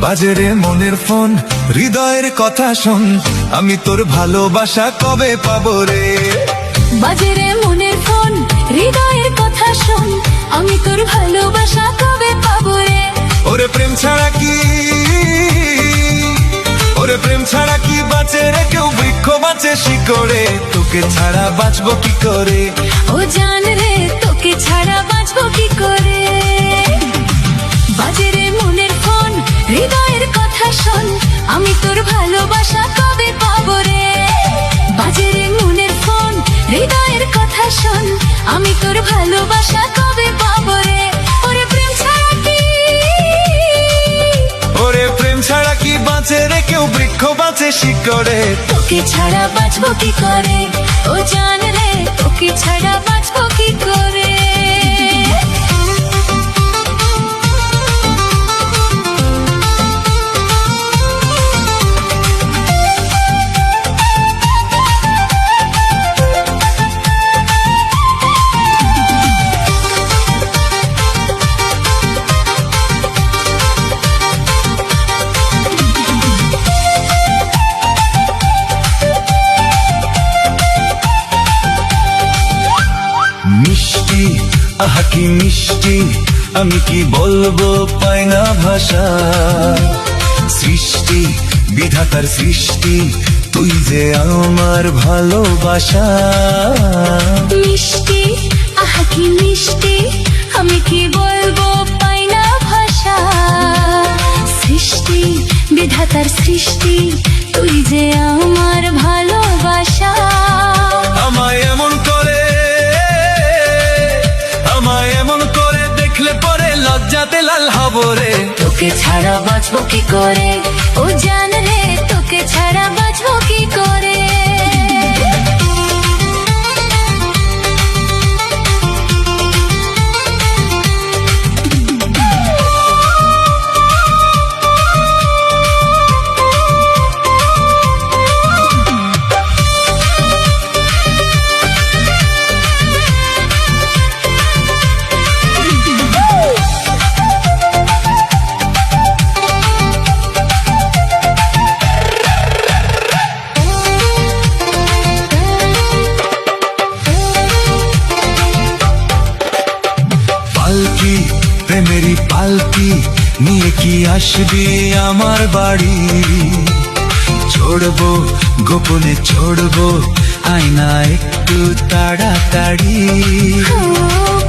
বাজে রে মনের ফোন, হৃদয়ের কথা শোন, আমি তোর ভালোবাসা কবে পাবো রে। বাজে রে মনের ফোন, হৃদয়ের কথা শোন, আমি তোর ভালোবাসা কবে পাবো রে। ওরে প্রেম ছাড়া কি, ওরে প্রেম ছাড়া কি বাঁচে রে কেউ, বৃক্ষ বাঁচে শিকড়ে, তোকে ছাড়া বাঁচবো কি করে। ও জান রে তোকে ছাড়া বাঁচবো কি করে। বাজে রে মনের ফোন, হৃদয়ের কথা শোন, আমি তোর ভালোবাসা কবে পাবো রে। বাজে রে মনের ফোন, হৃদয়ের কথা শোন, আমি তোর ভালোবাসা কবে পাবো রে। ওরে প্রেম ছাড়া কি, ওরে প্রেম ছাড়া কি বাঁচে রে কেউ, বৃক্ষ বাঁচে শিকড়ে, তোকে ছাড়া বাঁচবো কি করে। ও জান রে তোকে ছাড়া বাঁচবো কি করে। মিষ্টি আহা কি মিষ্টি, আমি কি বলবো পাই না ভাষা। সৃষ্টি বিধাতার সৃষ্টি, তুই যে আমার ভালোবাসা। মিষ্টি আহা কি মিষ্টি, আমি কি বলবো পাই না ভাষা। সৃষ্টি বিধাতার সৃষ্টি, তুই যে আমার ভালোবাসা। আমায় এমন করে, আমায় এমন করে দেখলে পরে লজ্জাতে লাল হব রে। তোকে ছাড়া বাঁচবো কি করে। ও জান রে তোকে ছাড়া বাঁচবো কি করে। পালকি প্রেমেরই পালকি নিয়ে কি আসবি আমার বাড়ি। চড়বো গোপনে চড়বো, আয়না একটু তাড়াতাড়ি। ও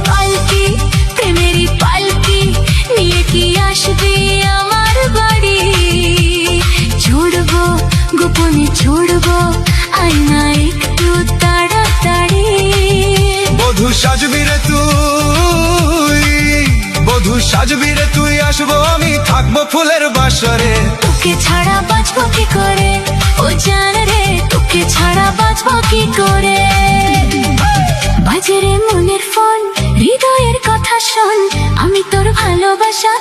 পালকি প্রেমেরই পালকি নিয়ে কি আসবি আমার বাড়ি। চড়বো গোপনে চড়বো, আয়না একটু তাড়াতাড়ি। বধূ সাজবি রে তুই, বধূ সাজবি রে তুই, আসবো আমি থাকবো ফুলের বাসরে। তোকে ছাড়া বাঁচবো কি করে। ও জান রে তোকে ছাড়া বাঁচবো কি করে। বাজে রে মনের ফোন, হৃদয়ের কথা শোন, আমি তোর ভালোবাসা